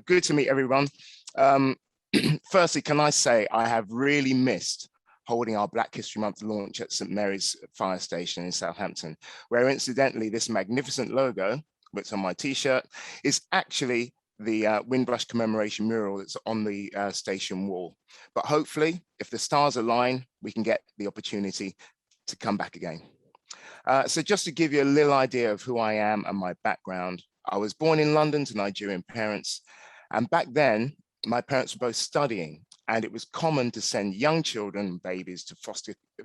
Good to meet everyone. Um, Firstly, can I say I have really missed holding our Black History Month launch at St. Mary's Fire Station in Southampton, where incidentally this magnificent logo, which on my t-shirt, is actually the Windrush commemoration mural that's on the station wall. But hopefully, if the stars align, we can get the opportunity to come back again. So just to give you a little idea of who I am and my background, I was born in London to Nigerian parents. And back then, my parents were both studying, and it was common to send young children, babies,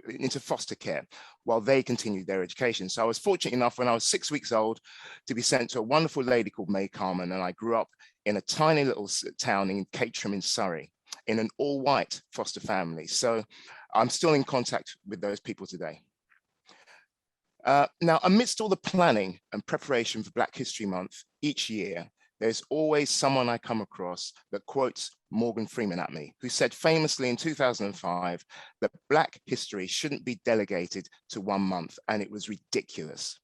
into foster care while they continued their education. So I was fortunate enough when I was 6 weeks old to be sent to a wonderful lady called May Carmen, and I grew up in a tiny little town in Caterham in Surrey in an all-white foster family. So I'm still in contact with those people today. Now, amidst all the planning and preparation for Black History Month each year, there's always someone I come across that quotes Morgan Freeman at me, who said famously in 2005 that Black history shouldn't be delegated to 1 month, and it was ridiculous.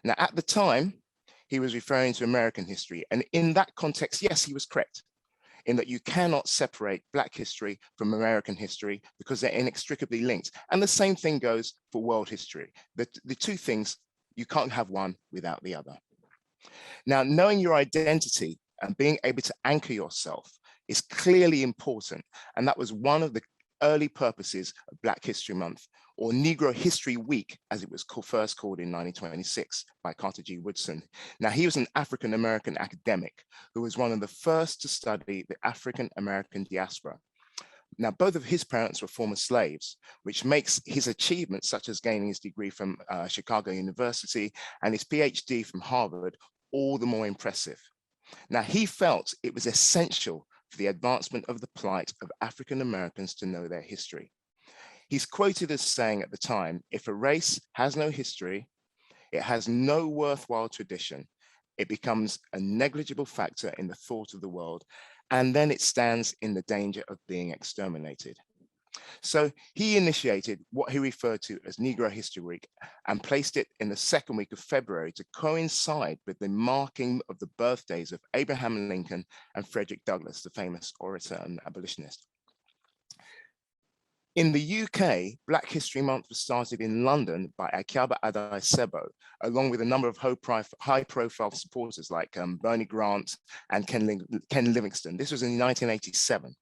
Now, at the time, he was referring to American history, and in that context, yes, he was correct, in that you cannot separate Black history from American history because they're inextricably linked. And the same thing goes for world history. The two things, you can't have one without the other. Now, knowing your identity and being able to anchor yourself is clearly important. And that was one of the early purposes of Black History Month, or Negro History Week, as it was first called in 1926 by Carter G. Woodson. Now, he was an African-American academic who was one of the first to study the African-American diaspora. Now, both of his parents were former slaves, which makes his achievements, such as gaining his degree from Chicago University and his PhD from Harvard, all the more impressive. Now, he felt it was essential for the advancement of the plight of African Americans to know their history. He's quoted as saying at the time, if a race has no history, it has no worthwhile tradition, it becomes a negligible factor in the thought of the world, and then it stands in the danger of being exterminated. So he initiated what he referred to as Negro History Week and placed it in the second week of February to coincide with the marking of the birthdays of Abraham Lincoln and Frederick Douglass, the famous orator and abolitionist. In the UK, Black History Month was started in London by Akiaba Adai-Sebo, along with a number of high-profile supporters like Bernie Grant and Ken Livingstone. This was in 1987.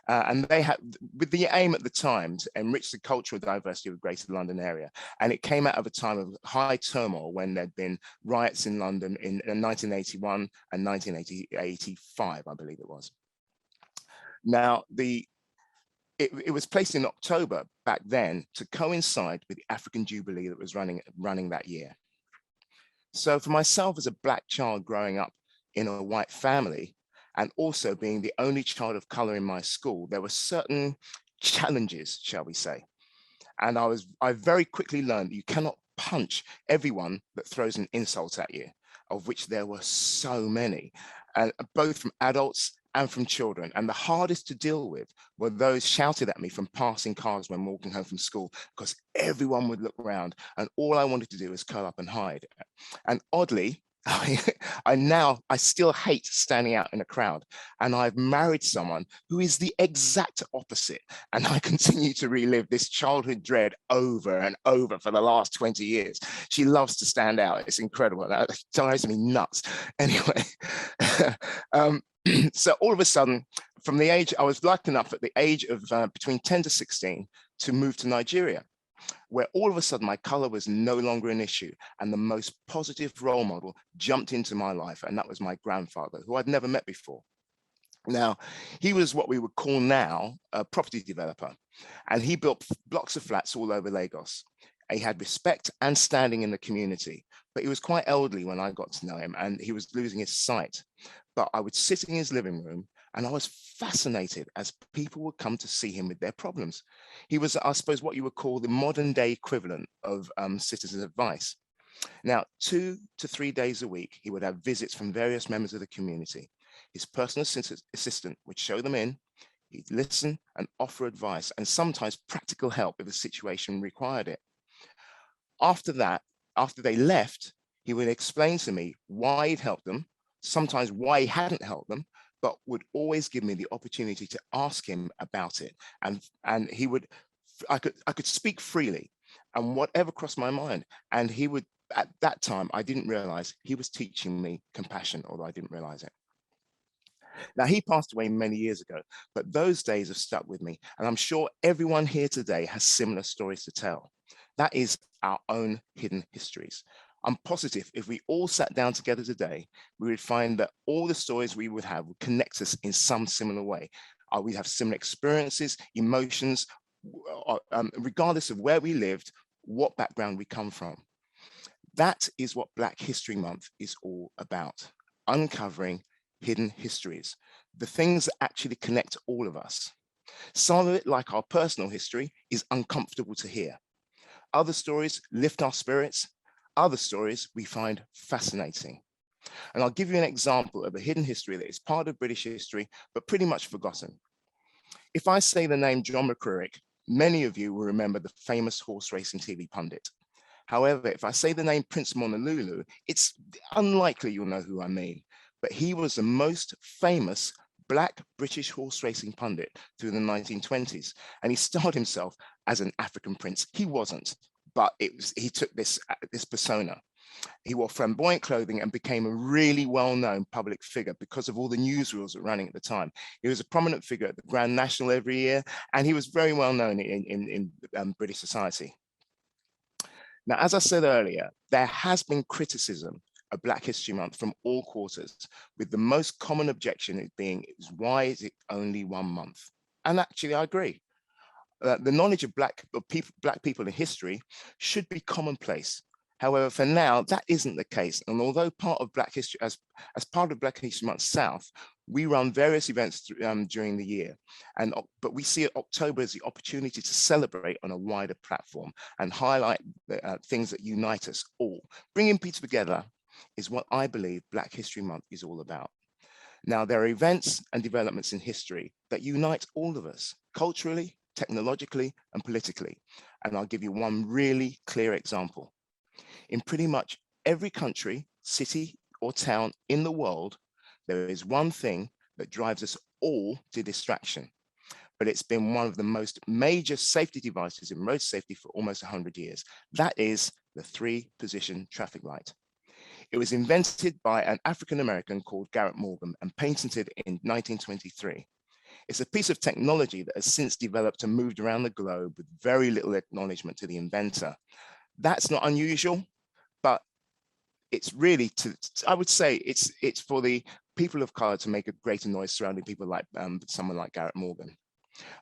And they had, with the aim at the time to enrich the cultural diversity of the Greater London area. And it came out of a time of high turmoil when there'd been riots in London in 1981 and 1985, I believe it was. Now, it was placed in October back then to coincide with the African Jubilee that was running that year. So for myself as a Black child growing up in a white family, and also being the only child of color in my school, there were certain challenges, shall we say. And I very quickly learned that you cannot punch everyone that throws an insult at you, of which there were so many, and both from adults and from children. And the hardest to deal with were those shouted at me from passing cars when walking home from school, because everyone would look around and all I wanted to do was curl up and hide. And oddly, I still hate standing out in a crowd, and I've married someone who is the exact opposite, and I continue to relive this childhood dread over and over for the last 20 years. She loves to stand out. It's incredible. That drives me nuts. Anyway, so all of a sudden, from the age, I was lucky enough at the age of between 10 to 16 to move to Nigeria, where all of a sudden my color was no longer an issue, and the most positive role model jumped into my life, and that was my grandfather, who I'd never met before. Now, he was what we would call now a property developer, and he built blocks of flats all over Lagos. He had respect and standing in the community, but he was quite elderly when I got to know him, and he was losing his sight. But I would sit in his living room, and I was fascinated as people would come to see him with their problems. He was, I suppose, what you would call the modern day equivalent of citizen's advice. Now, 2 to 3 days a week, he would have visits from various members of the community. His personal assistant would show them in, he'd listen and offer advice, and sometimes practical help if the situation required it. After that, after they left, he would explain to me why he'd helped them, sometimes why he hadn't helped them, but would always give me the opportunity to ask him about it. And he would, I could speak freely and whatever crossed my mind. And he would, at that time, I didn't realize he was teaching me compassion, although I didn't realize it. Now, he passed away many years ago, but those days have stuck with me. And I'm sure everyone here today has similar stories to tell. That is our own hidden histories. I'm positive if we all sat down together today, we would find that all the stories we would have would connect us in some similar way. We'd have similar experiences, emotions, regardless of where we lived, what background we come from. That is what Black History Month is all about, uncovering hidden histories, the things that actually connect all of us. Some of it, like our personal history, is uncomfortable to hear. Other stories lift our spirits. Other stories we find fascinating. And I'll give you an example of a hidden history that is part of British history, but pretty much forgotten. If I say the name John McCririck, many of you will remember the famous horse racing TV pundit. However, if I say the name Prince Monolulu, it's unlikely you'll know who I mean. But he was the most famous Black British horse racing pundit through the 1920s. And he styled himself as an African prince. He wasn't, but he took this persona. He wore flamboyant clothing and became a really well-known public figure because of all the newsreels that were running at the time. He was a prominent figure at the Grand National every year, and he was very well known in British society. Now, as I said earlier, there has been criticism of Black History Month from all quarters, with the most common objection being, why is it only 1 month? And actually, I agree. The knowledge of Black people in history should be commonplace. However, for now, that isn't the case. And although part of Black History, as part of Black History Month South, we run various events during the year. But we see October as the opportunity to celebrate on a wider platform and highlight the, things that unite us all. Bringing people together is what I believe Black History Month is all about. Now, there are events and developments in history that unite all of us, culturally, technologically, and politically. And I'll give you one really clear example. In pretty much every country, city, or town in the world, there is one thing that drives us all to distraction, but it's been one of the most major safety devices in road safety for almost 100 years. That is the 3-position traffic light. It was invented by an African-American called Garrett Morgan and patented in 1923. It's a piece of technology that has since developed and moved around the globe with very little acknowledgement to the inventor. That's not unusual, but it's really, I would say it's for the people of color to make a greater noise surrounding people like someone like Garrett Morgan.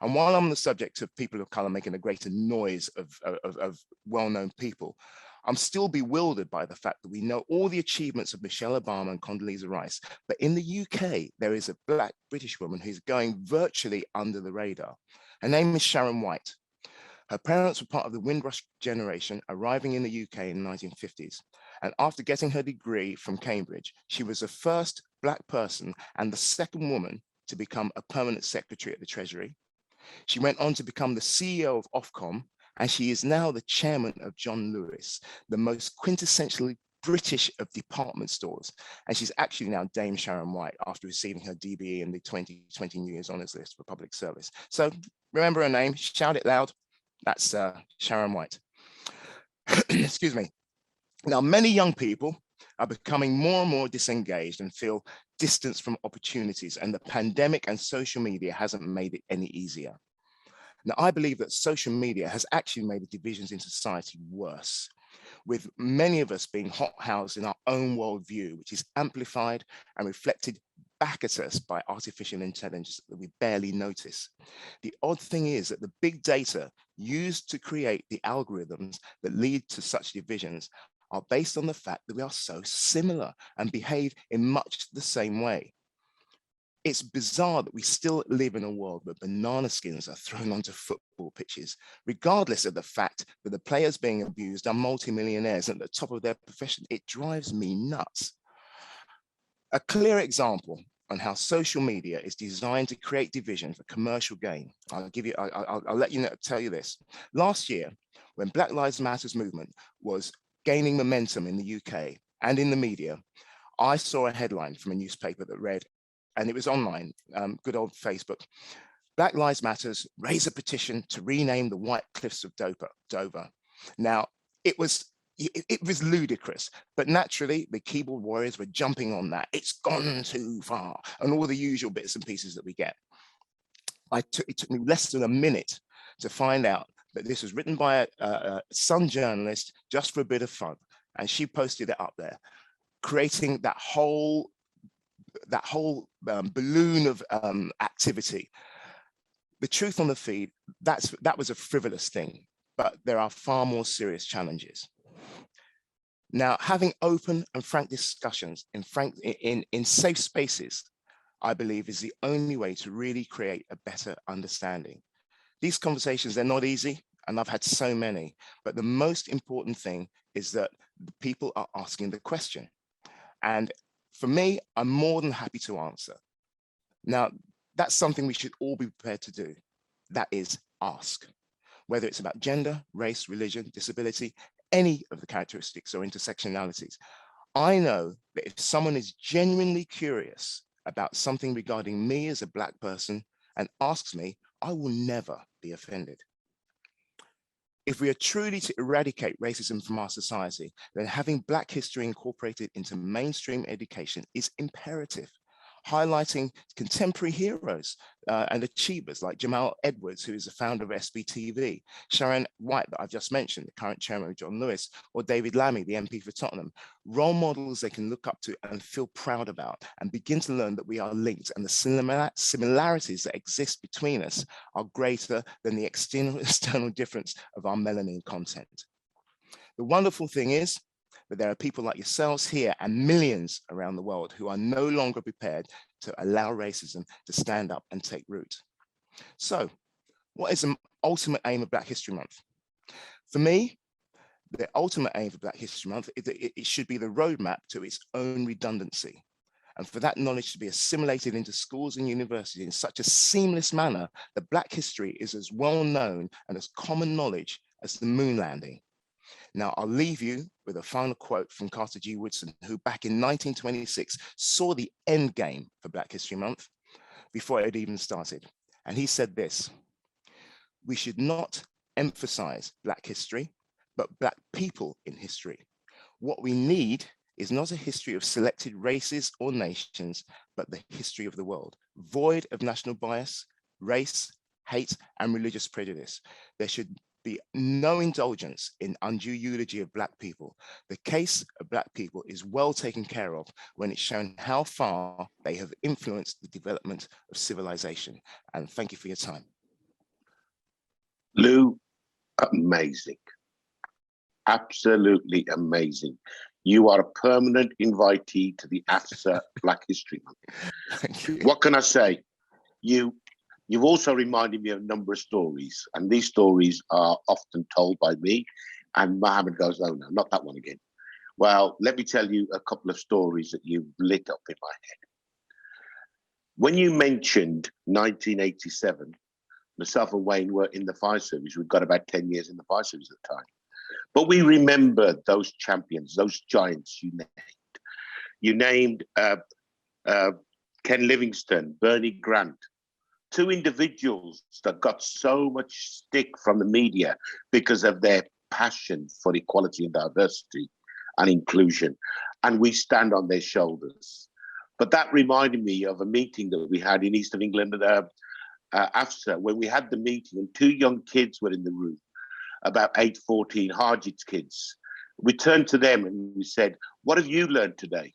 And while I'm on the subject of people of color making a greater noise of well-known people, I'm still bewildered by the fact that we know all the achievements of Michelle Obama and Condoleezza Rice, but in the UK, there is a Black British woman who's going virtually under the radar. Her name is Sharon White. Her parents were part of the Windrush generation, arriving in the UK in the 1950s. And after getting her degree from Cambridge, she was the first Black person and the second woman to become a permanent secretary at the Treasury. She went on to become the CEO of Ofcom, and she is now the chairman of John Lewis, the most quintessentially British of department stores. And she's actually now Dame Sharon White after receiving her DBE in the 2020 New Year's Honours List for public service. So remember her name, shout it loud. That's Sharon White. Excuse me. Now, many young people are becoming more and more disengaged and feel distance from opportunities, and the pandemic and social media hasn't made it any easier. Now, I believe that social media has actually made the divisions in society worse, with many of us being hothoused in our own worldview, which is amplified and reflected back at us by artificial intelligence that we barely notice. The odd thing is that the big data used to create the algorithms that lead to such divisions are based on the fact that we are so similar and behave in much the same way. It's bizarre that we still live in a world where banana skins are thrown onto football pitches, regardless of the fact that the players being abused are multimillionaires at the top of their profession. It drives me nuts. A clear example on how social media is designed to create division for commercial gain. I'll let you know, tell you this. Last year, when Black Lives Matter movement was gaining momentum in the UK and in the media, I saw a headline from a newspaper that read, and it was online, good old Facebook, Black Lives Matters raise a petition to rename the White Cliffs of Dover. Now, it was ludicrous, but naturally the keyboard warriors were jumping on that. It's gone too far, and all the usual bits and pieces that we get. It took me less than a minute to find out that this was written by a Sun journalist just for a bit of fun, and she posted it up there, creating that whole balloon of activity. The truth on the feed, that was a frivolous thing, but there are far more serious challenges. Now, having open and frank discussions in safe spaces, I believe, is the only way to really create a better understanding. These conversations, they're not easy, and I've had so many, but the most important thing is that the people are asking the question. And for me, I'm more than happy to answer. Now, that's something we should all be prepared to do. That is ask. Whether it's about gender, race, religion, disability, any of the characteristics or intersectionalities. I know that if someone is genuinely curious about something regarding me as a Black person and asks me, I will never be offended. If we are truly to eradicate racism from our society, then having Black history incorporated into mainstream education is imperative. Highlighting contemporary heroes and achievers like Jamal Edwards, who is the founder of SBTV, Sharon White, that I've just mentioned, the current chairman of John Lewis, or David Lammy, the MP for Tottenham, role models they can look up to and feel proud about, and begin to learn that we are linked, and the similarities that exist between us are greater than the external difference of our melanin content. The wonderful thing is that there are people like yourselves here and millions around the world who are no longer prepared to allow racism to stand up and take root. So, what is the ultimate aim of Black History Month? For me, the ultimate aim of Black History Month is that it should be the roadmap to its own redundancy, and for that knowledge to be assimilated into schools and universities in such a seamless manner that Black history is as well known and as common knowledge as the moon landing. Now, I'll leave you with a final quote from Carter G. Woodson, who back in 1926 saw the end game for Black History Month before it had even started. And he said this: we should not emphasize Black history, but Black people in history. What we need is not a history of selected races or nations, but the history of the world, void of national bias, race, hate, and religious prejudice. There should be no indulgence in undue eulogy of Black people. The case of Black people is well taken care of when it's shown how far they have influenced the development of civilization. And thank you for your time. Lou, amazing. Absolutely amazing. You are a permanent invitee to the AFSA Black History Month. Thank you. What can I say? You've also reminded me of a number of stories, and these stories are often told by me, and Mohammed goes, oh no, not that one again. Well, let me tell you a couple of stories that you've lit up in my head. When you mentioned 1987, myself and Wayne were in the fire service. We've got about 10 years in the fire service at the time. But we remember those champions, those giants you named. You named Ken Livingstone, Bernie Grant, two individuals that got so much stick from the media because of their passion for equality and diversity and inclusion. And we stand on their shoulders. But that reminded me of a meeting that we had in East of England at AFSA, when we had the meeting and two young kids were in the room, about 8, 14, Harjit's kids. We turned to them and we said, what have you learned today?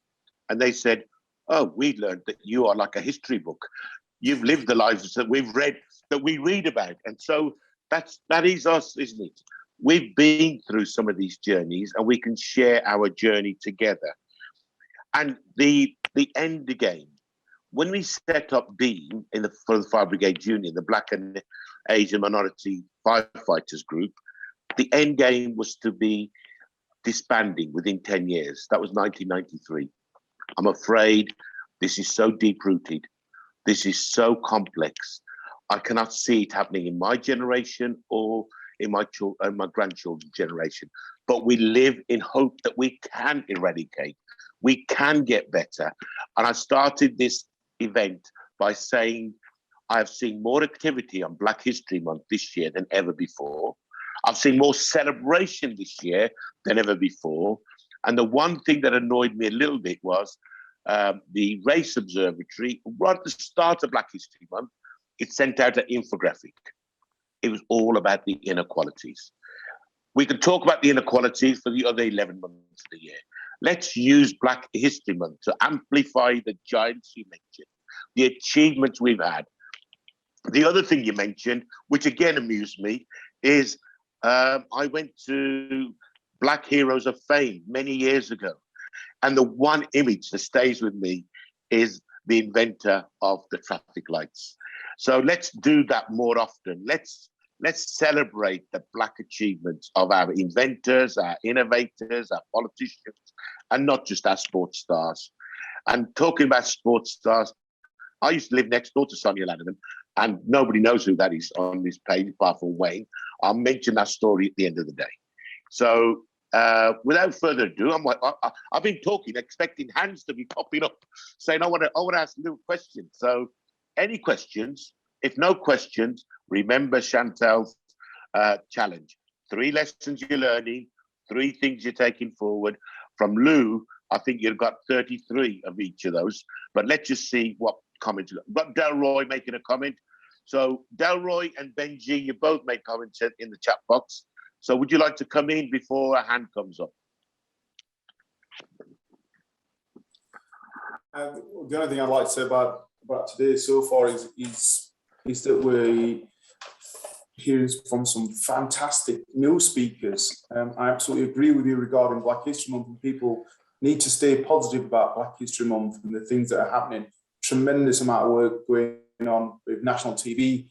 And they said, oh, we learned that you are like a history book. You've lived the lives that we've read, that we read about. And so that is us, isn't it? We've been through some of these journeys and we can share our journey together. And the end game, when we set up BEAM for the Fire Brigade Union, the Black and Asian Minority Firefighters Group, the end game was to be disbanding within 10 years. That was 1993. I'm afraid this is so deep-rooted. This is so complex. I cannot see it happening in my generation or in my grandchildren's generation. But we live in hope that we can eradicate, we can get better. And I started this event by saying I've seen more activity on Black History Month this year than ever before. I've seen more celebration this year than ever before. And the one thing that annoyed me a little bit was the Race Observatory, right at the start of Black History Month, it sent out an infographic. It was all about the inequalities. We could talk about the inequalities for the other 11 months of the year. Let's use Black History Month to amplify the giants you mentioned, the achievements we've had. The other thing you mentioned, which again amused me, is I went to Black Heroes of Fame many years ago. And the one image that stays with me is the inventor of the traffic lights. So let's do that more often. Let's celebrate the Black achievements of our inventors, our innovators, our politicians, and not just our sports stars. And talking about sports stars, I used to live next door to Sonia Lanigan, and nobody knows who that is on this page apart from Wayne. I'll mention that story at the end of the day. So without further ado, I've been talking, expecting hands to be popping up, saying I want to ask little questions. So any questions? If no questions, remember Chantel's challenge. 3 lessons you're learning, 3 things you're taking forward. From Lou, I think you've got 33 of each of those. But let's just see what comments. We've got Delroy making a comment. So Delroy and Benji, you both made comments in the chat box. So would you like to come in before a hand comes up? The only thing I'd like to say about today so far is that we're hearing from some fantastic new speakers. I absolutely agree with you regarding Black History Month, and people need to stay positive about Black History Month and the things that are happening. Tremendous amount of work going on with national TV,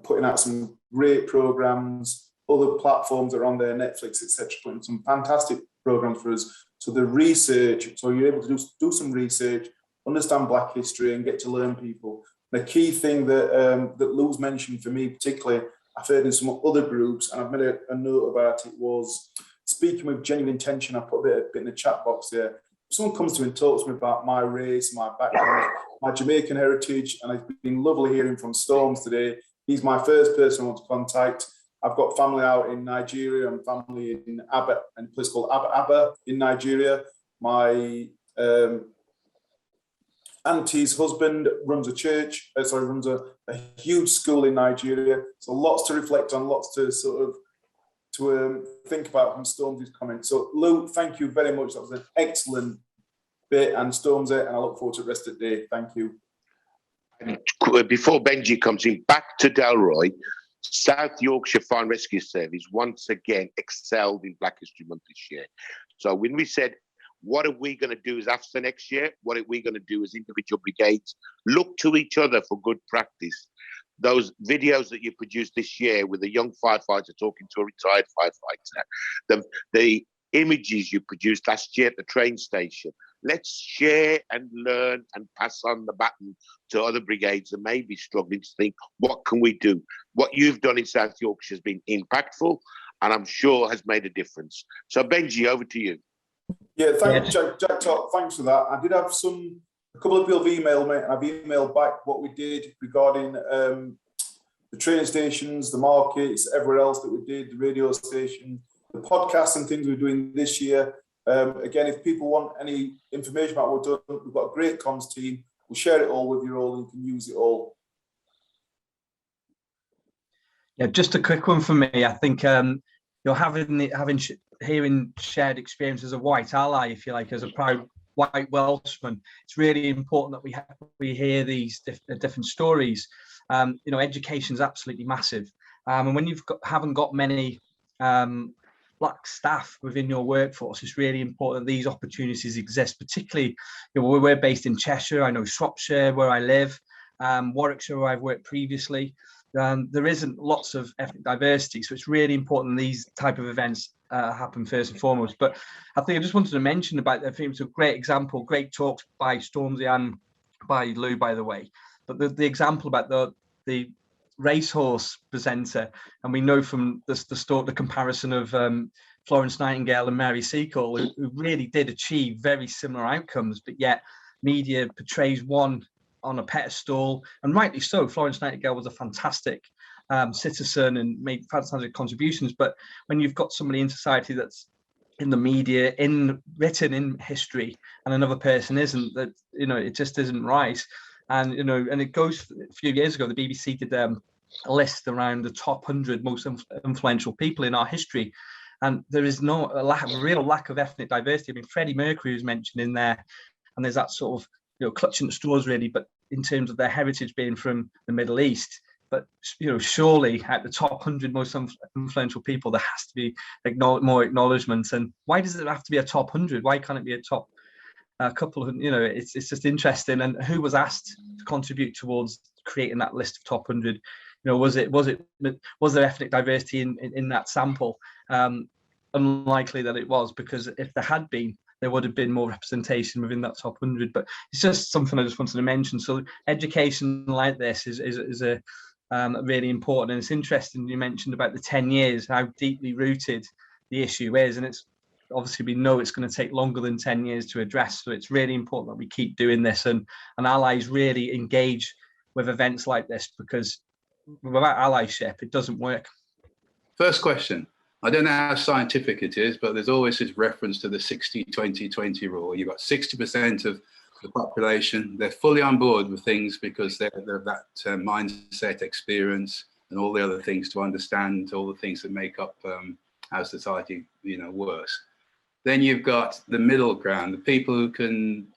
putting out some great programs. Other platforms that are on there, Netflix, etc., putting some fantastic programs for us. So the research, so you're able to do some research, understand Black history, and get to learn people. The key thing that Lou's mentioned for me particularly, I've heard in some other groups, and I've made a note about it, was speaking with genuine intention. I put a bit in the chat box there. If someone comes to me and talks to me about my race, my background, my Jamaican heritage, and it's been lovely hearing from Storms today. He's my first person I want to contact. I've got family out in Nigeria and family in Aba, in a place called Aba in Nigeria. My auntie's husband runs a church, runs a huge school in Nigeria. So lots to reflect on, lots to think about from Storm's comments. So Lou, thank you very much. That was an excellent bit, and Storm's it, and I look forward to the rest of the day. Thank you. Before Benji comes in, back to Delroy. South Yorkshire Fire and Rescue Service once again excelled in Black History Month this year. So when we said, what are we going to do as AFSA next year? What are we going to do as individual brigades? Look to each other for good practice. Those videos that you produced this year with a young firefighter talking to a retired firefighter, the images you produced last year at the train station. Let's share and learn and pass on the baton to other brigades that may be struggling to think, what can we do? What you've done in South Yorkshire has been impactful, and I'm sure has made a difference. So Benji, over to you. Yeah, thank you, Jack Top. Thanks for that. I did have a couple of people have emailed me, and I've emailed back what we did regarding the train stations, the markets, everywhere else that we did, the radio station, the podcasts and things we're doing this year. Again, if people want any information about what we've done, we've got a great comms team. We'll share it all with you all, and you can use it all. Yeah, just a quick one for me. I think hearing shared experience as a white ally, if you like, as a proud white Welshman, it's really important that we hear these different stories. Education is absolutely massive, and when haven't got many Black staff within your workforce, it's really important that these opportunities exist, particularly we're based in Cheshire. I know Shropshire, where I live, Warwickshire, where I've worked previously. There isn't lots of ethnic diversity, so it's really important these type of events happen first and foremost. But I think I just wanted to mention about, I think it's a great example, great talks by Stormzy and by Lou, by the way. But the example about the racehorse presenter, and we know from the comparison of Florence Nightingale and Mary Seacole, who really did achieve very similar outcomes, but yet media portrays one on a pedestal, and rightly so. Florence Nightingale was a fantastic citizen and made fantastic contributions, but when you've got somebody in society that's in the media, written in history, and another person isn't, that, you know, it just isn't right. And, you know, and it goes, a few years ago, the BBC did a list around the top 100 most influential people in our history. And there is a real lack of ethnic diversity. I mean, Freddie Mercury was mentioned in there, and there's that sort of, you know, clutching at straws really, but in terms of their heritage being from the Middle East. But, you know, surely at the top 100 most influential people, there has to be more acknowledgements. And why does it have to be a top 100? Why can't it be a top couple of, you know, it's just interesting. And who was asked to contribute towards creating that list of top 100? You know, was there ethnic diversity in that sample? Unlikely that it was, because if there had been, there would have been more representation within that top 100. But it's just something I just wanted to mention. So education like this is a really important. And it's interesting you mentioned about the 10 years, how deeply rooted the issue is. And it's obviously, we know it's going to take longer than 10 years to address. So it's really important that we keep doing this, and allies really engage with events like this, because without allyship, it doesn't work. First question. I don't know how scientific it is, but there's always this reference to the 60-20-20 rule. You've got 60% of the population, they're fully on board with things because they're that mindset, experience, and all the other things to understand all the things that make up how society, you know, works. Then you've got the middle ground, the people who can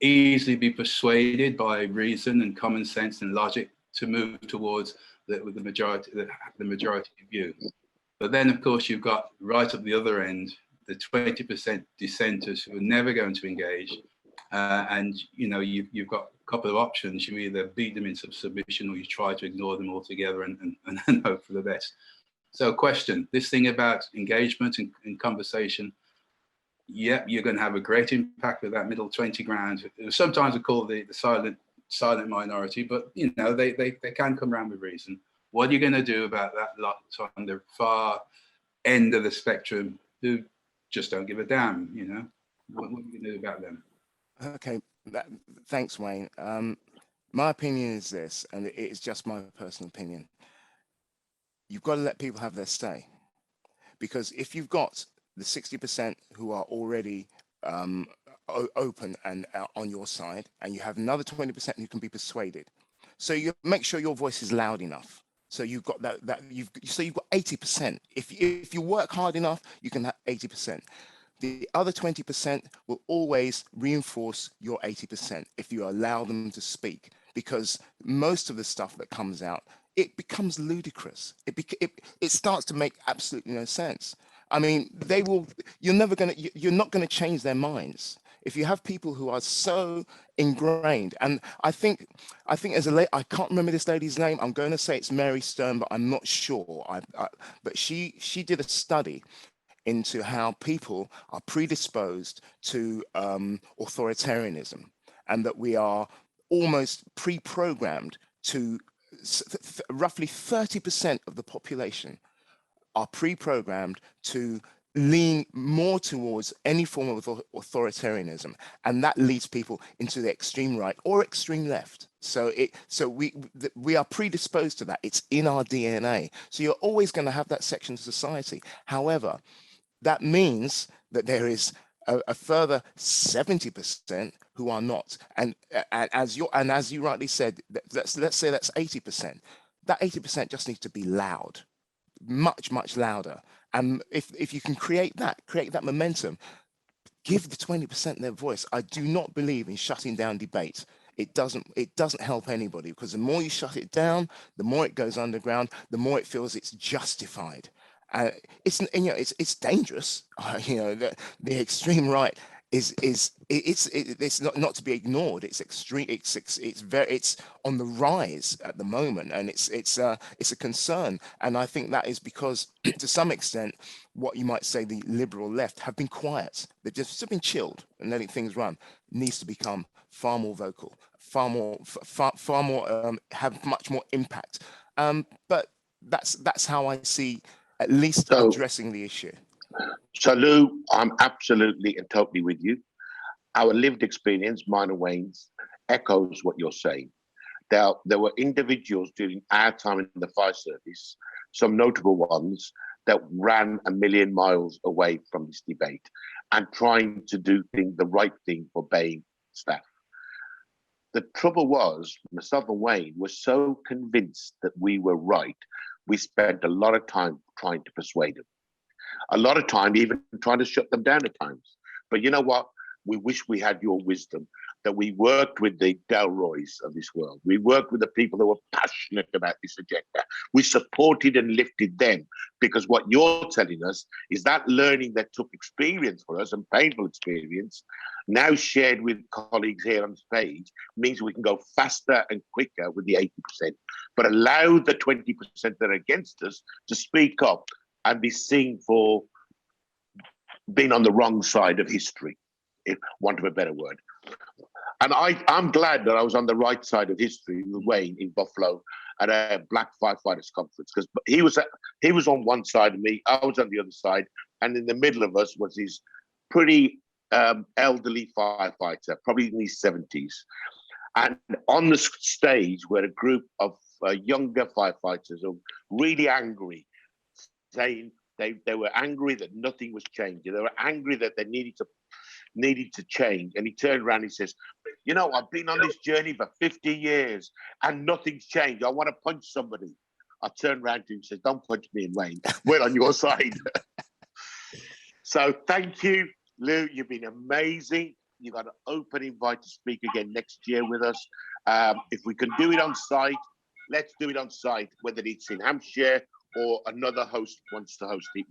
easily be persuaded by reason and common sense and logic to move towards the majority view. But then, of course, you've got right up the other end, the 20% dissenters who are never going to engage. And, you know, you've got a couple of options. You either beat them into submission, or you try to ignore them altogether and hope for the best. So question, this thing about engagement and conversation, yeah, you're going to have a great impact with that middle 20 grand. Sometimes we call the silent minority, but, you know, they can come around with reason. What are you going to do about that lot on the far end of the spectrum who just don't give a damn, you know? What are you going to do about them? Okay, thanks, Wayne. My opinion is this, and it is just my personal opinion. You've got to let people have their say. Because if you've got the 60% who are already open and on your side, and you have another 20% who can be persuaded, so you make sure your voice is loud enough. So you've got you've got 80%. If you work hard enough, you can have 80%. The other 20% will always reinforce your 80% if you allow them to speak, because most of the stuff that comes out, it becomes ludicrous. It starts to make absolutely no sense. I mean, you're not going to change their minds. If you have people who are so ingrained, and I think as I can't remember this lady's name. I'm going to say it's Mary Stern, but I'm not sure. But she did a study into how people are predisposed to authoritarianism, and that we are almost pre-programmed to roughly 30% of the population are pre-programmed to lean more towards any form of authoritarianism, and that leads people into the extreme right or extreme left. So we are predisposed to that. It's in our DNA. So you're always going to have that section of society. However, that means that there is a further 70% who are not. And as you rightly said, let's say that's 80%. That 80% just needs to be loud, much louder. And if you can create that momentum, give the 20% their voice. I do not believe in shutting down debate. It doesn't help anybody, because the more you shut it down, the more it goes underground, the more it feels it's justified. It's dangerous. The extreme right it's not to be ignored. It's extreme. It's on the rise at the moment, and it's a concern. And I think that is because, to some extent, what you might say the liberal left have been quiet. They've just been chilled and letting things run. Needs to become far more vocal, far more have much more impact. But that's how I see at least addressing the issue. So Lou, I'm absolutely and totally with you. Our lived experience, mine and Wayne's, echoes what you're saying. There were individuals during our time in the fire service, some notable ones, that ran a million miles away from this debate and trying to do the right thing for obeying staff. The trouble was, myself and Wayne were so convinced that we were right, we spent a lot of time trying to persuade them. A lot of time even trying to shut them down at times. But you know what? We wish we had your wisdom, that we worked with the Delroys of this world. We worked with the people that were passionate about this agenda. We supported and lifted them, because what you're telling us is that learning that took experience for us, and painful experience, now shared with colleagues here on stage, means we can go faster and quicker with the 80%, but allow the 20% that are against us to speak up and be seen for being on the wrong side of history, if want of a better word. And I'm glad that I was on the right side of history with Wayne in Buffalo at a Black Firefighters Conference, because he was on one side of me, I was on the other side, and in the middle of us was his pretty elderly firefighter, probably in his 70s. And on the stage were a group of younger firefighters who were really angry, saying they were angry that nothing was changing. They were angry that they needed to change. And he turned around and he says, you know, I've been on this journey for 50 years and nothing's changed. I want to punch somebody. I turned around to him and said, don't punch me and Wayne. We're on your side. So thank you, Lou. You've been amazing. You got an open invite to speak again next year with us. If we can do it on site, let's do it on site, whether it's in Hampshire or another host wants to host it.